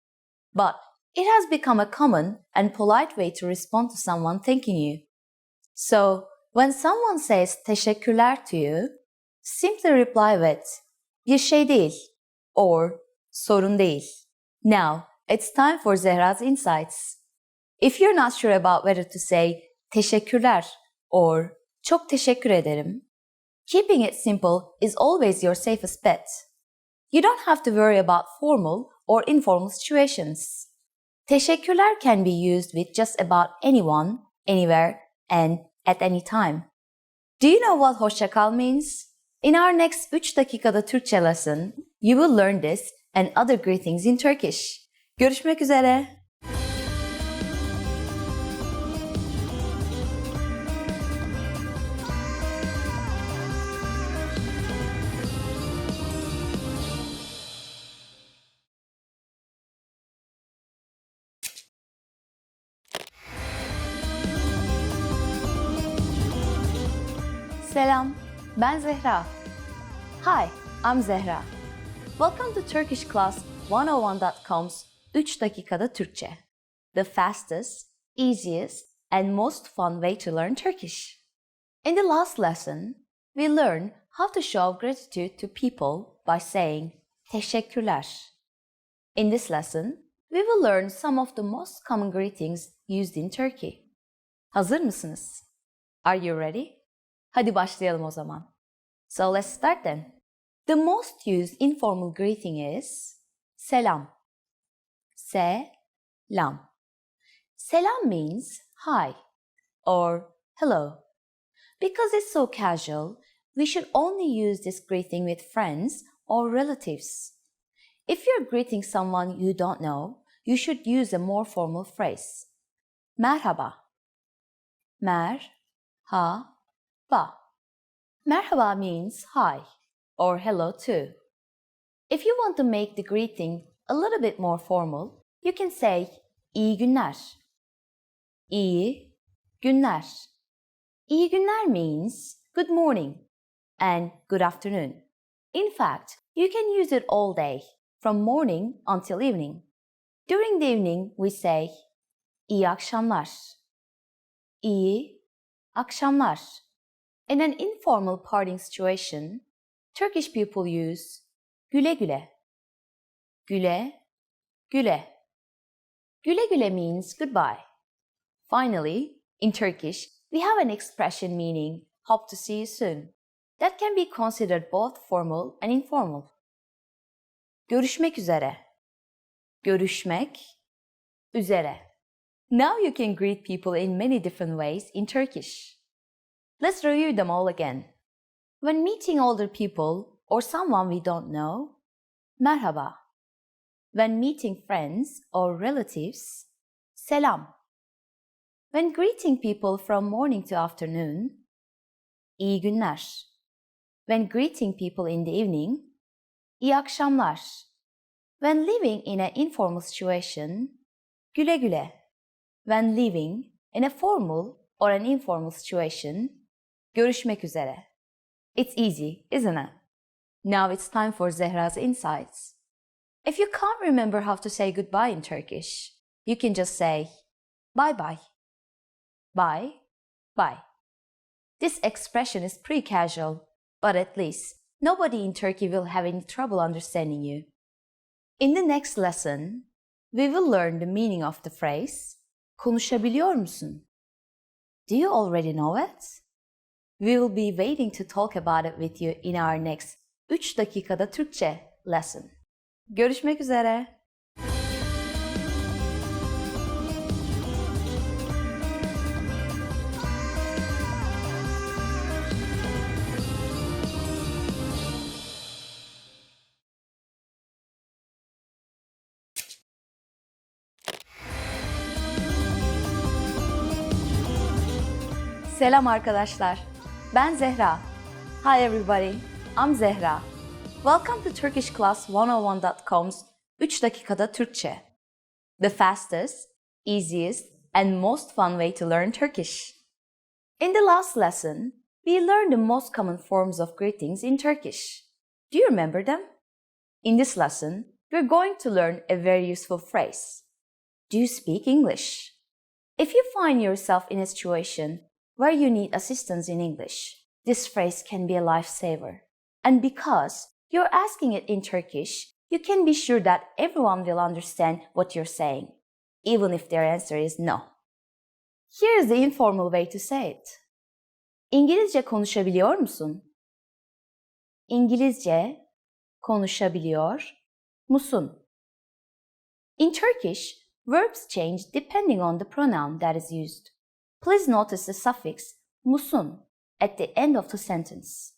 S6: But it has become a common and polite way to respond to someone thanking you. So, when someone says teşekkürler to you, simply reply with bir şey değil or sorun değil. Now, it's time for Zehra's insights. If you're not sure about whether to say teşekkürler or çok teşekkür ederim, keeping it simple is always your safest bet. You don't have to worry about formal or informal situations. Teşekkürler can be used with just about anyone, anywhere, and at any time. Do you know what hoşça kal means? In our next 3 dakikada Türkçe lesson, you will learn this and other greetings in Turkish. Görüşmek üzere. Selam, ben Zehra. Hi, I'm Zehra. Welcome to turkishclass101.com's 3 dakikada Türkçe. The fastest, easiest, and most fun way to learn Turkish. In the last lesson, we learned how to show gratitude to people by saying teşekkürler. In this lesson, we will learn some of the most common greetings used in Turkey. Hazır mısınız? Are you ready? Hadi başlayalım o zaman. So let's start then. The most used informal greeting is selam. Selam. Selam means hi or hello. Because it's so casual, we should only use this greeting with friends or relatives. If you're greeting someone you don't know, you should use a more formal phrase. Merhaba. Merhaba. Merhaba means hi or hello too. If you want to make the greeting a little bit more formal, You can say iyi günler. İyi günler. İyi günler means good morning and good afternoon. In fact, you can use it all day, from morning until evening. During the evening, we say iyi akşamlar. İyi akşamlar. In an informal parting situation, Turkish people use güle güle. Güle güle. Güle güle means goodbye. Finally, in Turkish, we have an expression meaning hope to see you soon. That can be considered both formal and informal. Görüşmek üzere. Görüşmek üzere. Now you can greet people in many different ways in Turkish. Let's review them all again. When meeting older people or someone we don't know, merhaba. When meeting friends or relatives, selam. When greeting people from morning to afternoon, iyi günler. When greeting people in the evening, iyi akşamlar. When living in an informal situation, güle güle. When living in a formal or an informal situation, görüşmek üzere. It's easy, isn't it? Now it's time for Zehra's insights. If you can't remember how to say goodbye in Turkish, you can just say bye bye. Bye, bye. This expression is pretty casual, but at least nobody in Turkey will have any trouble understanding you. In the next lesson, we will learn the meaning of the phrase konuşabiliyor musun? Do you already know it? We will be waiting to talk about it with you in our next 3 dakikada Türkçe lesson. Görüşmek üzere. Selam arkadaşlar. Ben Zehra. Hi everybody. I'm Zehra. Welcome to turkishclass101.com's 3 dakikada Türkçe. The fastest, easiest, and most fun way to learn Turkish. In the last lesson, we learned the most common forms of greetings in Turkish. Do you remember them? In this lesson, we're going to learn a very useful phrase. Do you speak English? If you find yourself in a situation where you need assistance in English, this phrase can be a lifesaver. And because you're asking it in Turkish, you can be sure that everyone will understand what you're saying, even if their answer is no. Here's the informal way to say it. İngilizce konuşabiliyor musun? İngilizce konuşabiliyor musun? In Turkish, verbs change depending on the pronoun that is used. Please notice the suffix musun at the end of the sentence.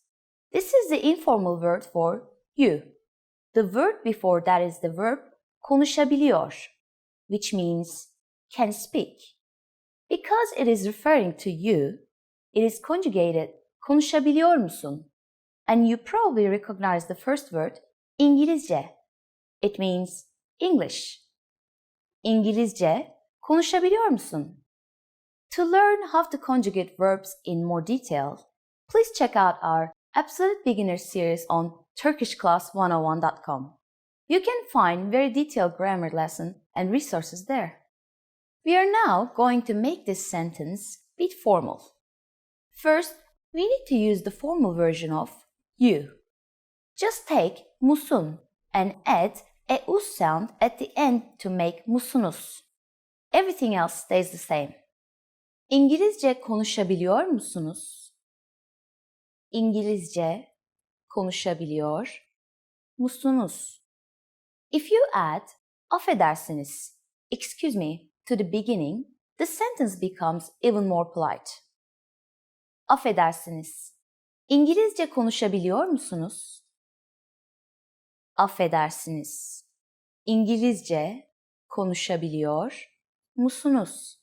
S6: This is the informal word for you. The word before that is the verb konuşabiliyor, which means can speak. Because it is referring to you, it is conjugated konuşabiliyor musun? And you probably recognize the first word İngilizce. It means English. İngilizce konuşabiliyor musun? To learn how to conjugate verbs in more detail, please check out our Absolute Beginner series on turkishclass101.com. You can find very detailed grammar lesson and resources there. We are now going to make this sentence bit formal. First, we need to use the formal version of you. Just take musun and add a us sound at the end to make musunuz. Everything else stays the same. İngilizce konuşabiliyor musunuz? İngilizce konuşabiliyor musunuz? If you add affedersiniz, excuse me, to the beginning, the sentence becomes even more polite. Affedersiniz. İngilizce konuşabiliyor musunuz? Affedersiniz. İngilizce konuşabiliyor musunuz?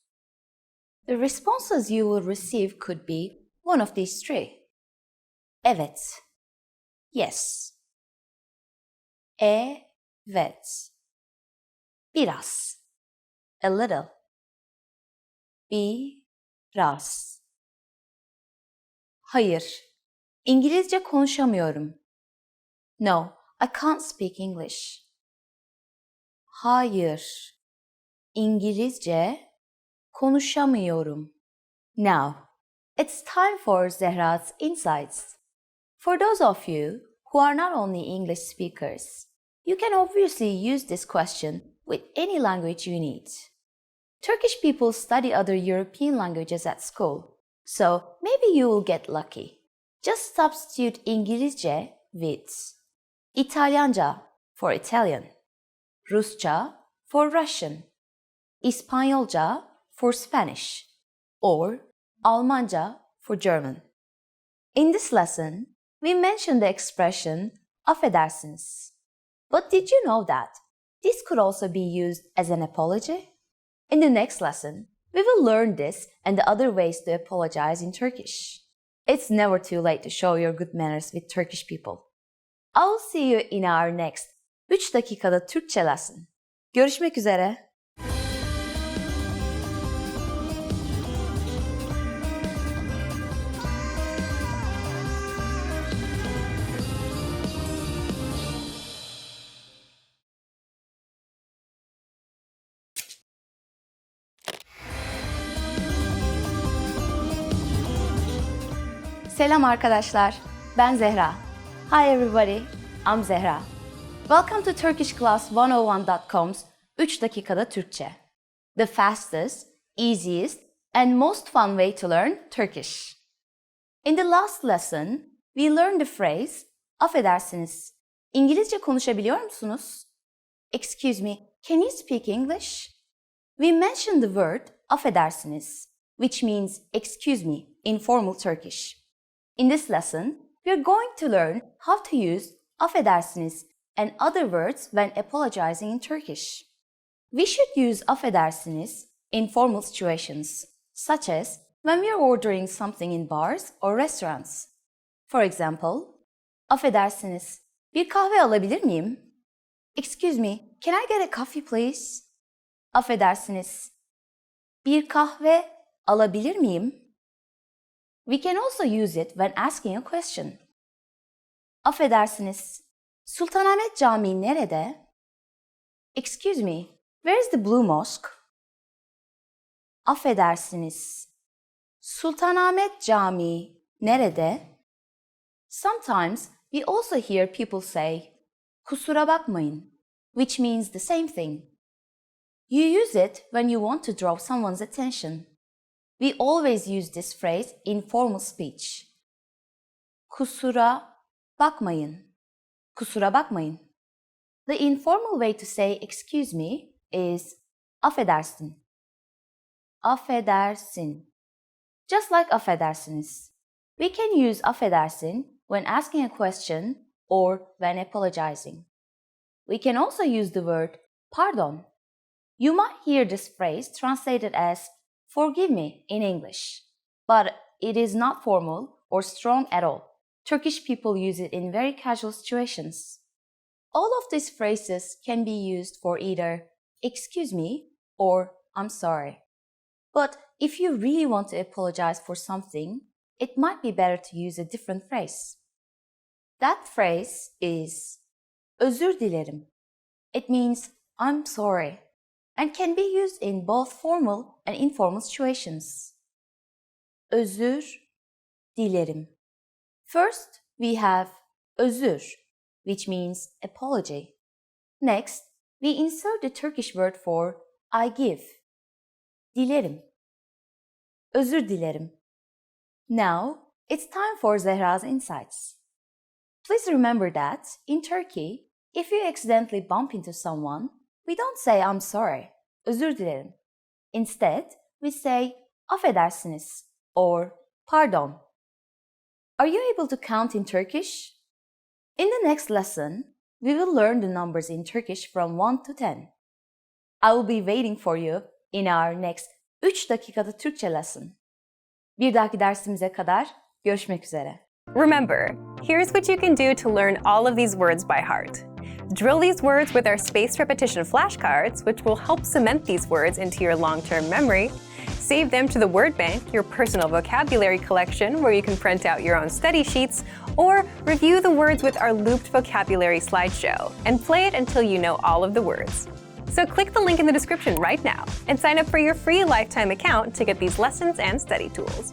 S6: The responses you will receive could be one of these three. Evet. Yes. Evet. Biraz. A little. Biraz. Hayır. İngilizce konuşamıyorum. No, I can't speak English. Hayır. İngilizce konuşamıyorum. Now, it's time for Zehra's Insights. For those of you who are not only English speakers, you can obviously use this question with any language you need. Turkish people study other European languages at school, so maybe you will get lucky. Just substitute İngilizce with İtalyanca for Italian, Rusça for Russian, İspanyolca for Spanish, or Almanca for German. In this lesson, we mentioned the expression affedersiniz. But did you know that this could also be used as an apology? In the next lesson, we will learn this and the other ways to apologize in Turkish. It's never too late to show your good manners with Turkish people. I will see you in our next 3 dakikada Türkçe lesson. Görüşmek üzere. Selam arkadaşlar, ben Zehra. Hi everybody, I'm Zehra. Welcome to turkishclass101.com's 3 dakikada Türkçe. The fastest, easiest, and most fun way to learn Turkish. In the last lesson, we learned the phrase affedersiniz. İngilizce konuşabiliyor musunuz? Excuse me, can you speak English? We mentioned the word affedersiniz, which means excuse me in formal Turkish. In this lesson, we are going to learn how to use affedersiniz and other words when apologizing in Turkish. We should use affedersiniz in formal situations, such as when we are ordering something in bars or restaurants. For example, affedersiniz, bir kahve alabilir miyim? Excuse me, can I get a coffee please? Affedersiniz, bir kahve alabilir miyim? We can also use it when asking a question. Affedersiniz, Sultanahmet Camii nerede? Excuse me, where is the Blue Mosque? Affedersiniz, Sultanahmet Camii nerede? Sometimes we also hear people say, kusura bakmayın, which means the same thing. You use it when you want to draw someone's attention. We always use this phrase in formal speech. Kusura bakmayın. Kusura bakmayın. The informal way to say excuse me is affedersin. Affedersin. Just like affedersiniz. We can use affedersin when asking a question or when apologizing. We can also use the word pardon. You might hear this phrase translated as forgive me in English, but it is not formal or strong at all. Turkish people use it in very casual situations. All of these phrases can be used for either excuse me or I'm sorry. But if you really want to apologize for something, it might be better to use a different phrase. That phrase is özür dilerim. It means I'm sorry and can be used in both formal and informal situations. Özür dilerim. First, we have özür, which means apology. Next, we insert the Turkish word for I give. Dilerim. Özür dilerim. Now, it's time for Zehra's Insights. Please remember that, in Turkey, if you accidentally bump into someone, we don't say I'm sorry, özür dilerim. Instead, we say affedersiniz or pardon. Are you able to count in Turkish? In the next lesson, we will learn the numbers in Turkish from 1 to 10. I will be waiting for you in our next 3 dakikada Türkçe lesson. Bir dahaki dersimize kadar görüşmek üzere.
S1: Remember, here's what you can do to learn all of these words by heart. Drill these words with our spaced repetition flashcards, which will help cement these words into your long-term memory. Save them to the word bank, your personal vocabulary collection, where you can print out your own study sheets, or review the words with our looped vocabulary slideshow, and play it until you know all of the words. So click the link in the description right now and sign up for your free lifetime account to get these lessons and study tools.